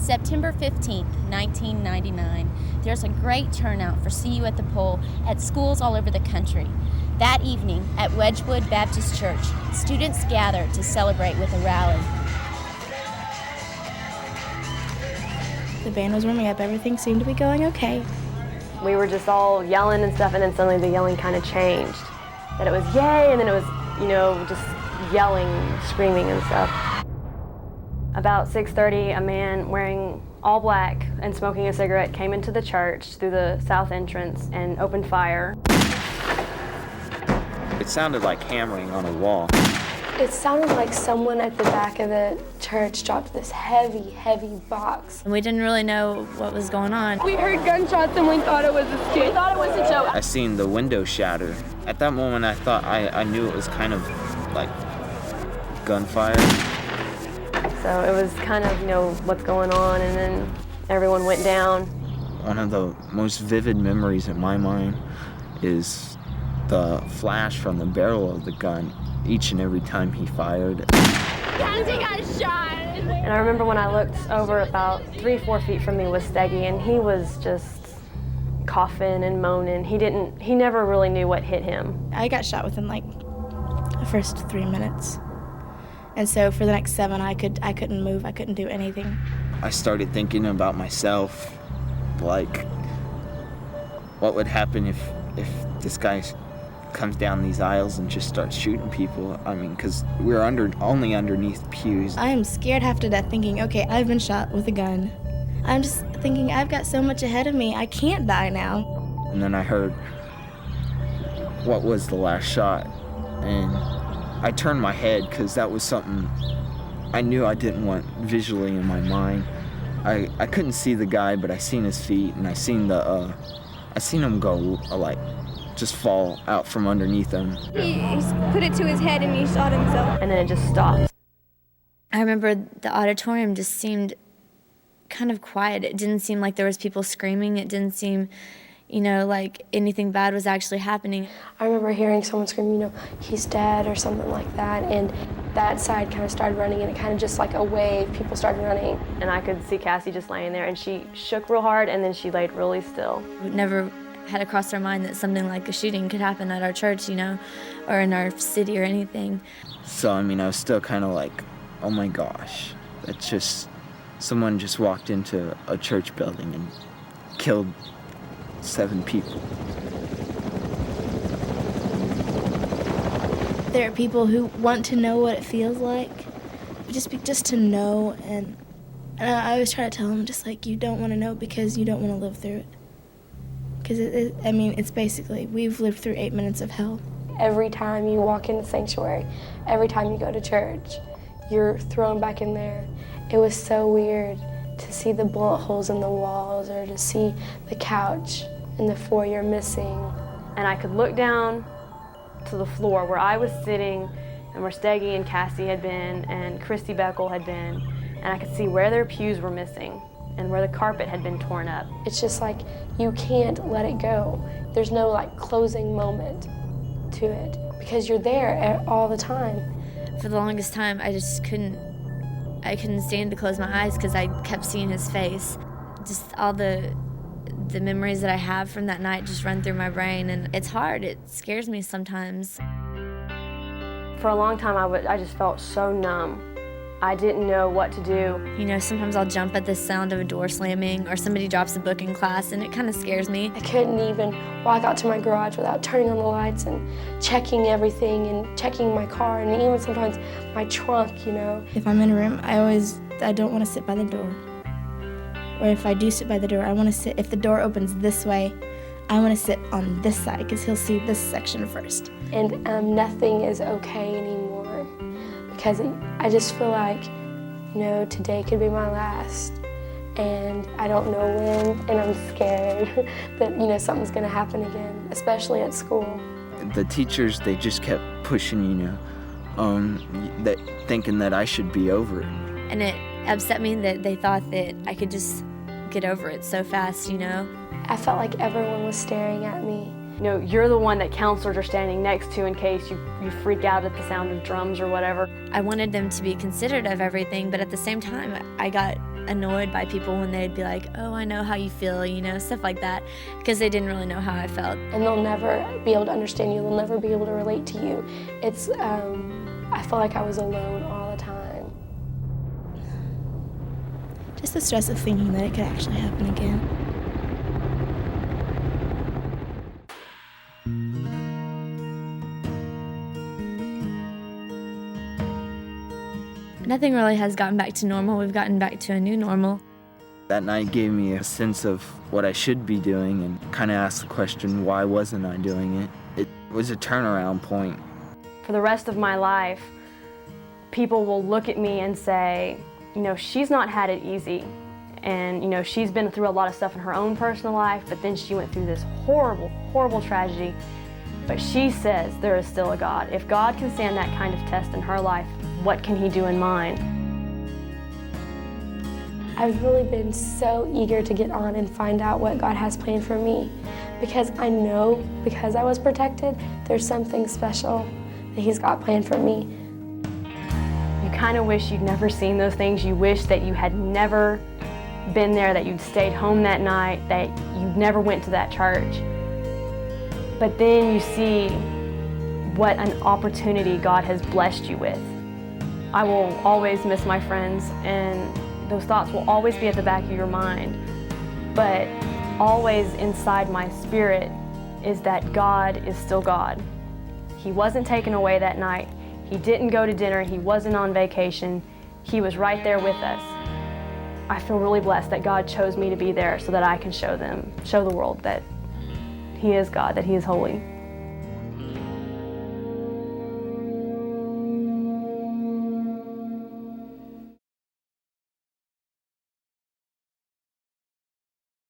September 15th, 1999, there's a great turnout for See You at the Pole at schools all over the country. That evening at Wedgwood Baptist Church, students gather to celebrate with a rally. The band was warming up, everything seemed to be going okay. We were just all yelling and stuff, and then suddenly the yelling kind of changed. That it was yay, and then it was, just yelling, screaming and stuff. About 6:30, a man wearing all black and smoking a cigarette came into the church through the south entrance and opened fire. It sounded like hammering on a wall. It sounded like someone at the back of the church dropped this heavy, heavy box. We didn't really know what was going on. We heard gunshots and we thought it was a skit. We thought it was a joke. I seen the window shatter. At that moment, I thought I knew it was kind of like gunfire. So it was kind of, what's going on, and then everyone went down. One of the most vivid memories in my mind is the flash from the barrel of the gun each and every time he fired. Kenzie got shot! And I remember when I looked over, about 3-4 feet from me was Steggy, and he was just coughing and moaning. He never really knew what hit him. I got shot within the first 3 minutes. And so for the next 7, I couldn't move, I couldn't do anything. I started thinking about myself, like what would happen if this guy comes down these aisles and just starts shooting people. I mean, because we're only underneath pews. I am scared half to death thinking, okay, I've been shot with a gun. I'm just thinking I've got so much ahead of me, I can't die now. And then I heard what was the last shot, and I turned my head because that was something I knew I didn't want visually in my mind. I couldn't see the guy, but I seen his feet, and I seen him go just fall out from underneath him. He put it to his head and he shot himself. And then it just stopped. I remember the auditorium just seemed kind of quiet. It didn't seem like there was people screaming. It didn't seem, like anything bad was actually happening. I remember hearing someone scream, he's dead or something like that, and that side kind of started running, and it kind of just like a wave, people started running. And I could see Cassie just laying there, and she shook real hard, and then she laid really still. We never had it crossed our mind that something like a shooting could happen at our church, or in our city or anything. So, I was still kind of like, oh my gosh, that's just, someone just walked into a church building and killed 7 people. There are people who want to know what it feels like, just to know, and I always try to tell them, you don't want to know because you don't want to live through it. Because, it's basically, we've lived through 8 minutes of hell. Every time you walk in the sanctuary, every time you go to church, you're thrown back in there. It was so weird to see the bullet holes in the walls or to see the couch in the foyer missing. And I could look down to the floor where I was sitting and where Steggy and Cassie had been and Christy Beckel had been, and I could see where their pews were missing and where the carpet had been torn up. It's just like, you can't let it go. There's no closing moment to it because you're there all the time. For the longest time, I couldn't stand to close my eyes because I kept seeing his face. Just all the memories that I have from that night just run through my brain, and it's hard. It scares me sometimes. For a long time, I just felt so numb. I didn't know what to do. Sometimes I'll jump at the sound of a door slamming or somebody drops a book in class, and it kind of scares me. I couldn't even walk out to my garage without turning on the lights and checking everything and checking my car and even sometimes my trunk, If I'm in a room, I don't want to sit by the door. Or if I do sit by the door, I want to sit, if the door opens this way, I want to sit on this side because he'll see this section first. And nothing is okay anymore because I just feel like, today could be my last. And I don't know when, and I'm scared that, something's going to happen again, especially at school. The teachers, they just kept pushing, that thinking that I should be over it. And it upset me that they thought that I could just get over it so fast, I felt like everyone was staring at me. You're the one that counselors are standing next to in case you freak out at the sound of drums or whatever. I wanted them to be considerate of everything, but at the same time, I got annoyed by people when they'd be like, oh, I know how you feel, you know, stuff like that, because they didn't really know how I felt. And they'll never be able to understand you. They'll never be able to relate to you. It's, I felt like I was alone all the time. Just the stress of thinking that it could actually happen again. Nothing really has gotten back to normal. We've gotten back to a new normal. That night gave me a sense of what I should be doing and kind of asked the question, why wasn't I doing it? It was a turnaround point. For the rest of my life, people will look at me and say, you know, she's not had it easy. And, you know, she's been through a lot of stuff in her own personal life, but then she went through this horrible, horrible tragedy. But she says there is still a God. If God can stand that kind of test in her life, what can He do in mine? I've really been so eager to get on and find out what God has planned for me, because I know, because I was protected, there's something special that He's got planned for me. You kind of wish you'd never seen those things. You wish that you had never been there, that you'd stayed home that night, that you never went to that church. But then you see what an opportunity God has blessed you with. I will always miss my friends, and those thoughts will always be at the back of your mind. But always inside my spirit is that God is still God. He wasn't taken away that night. He didn't go to dinner. He wasn't on vacation. He was right there with us. I feel really blessed that God chose me to be there so that I can show the world that He is God, that He is holy.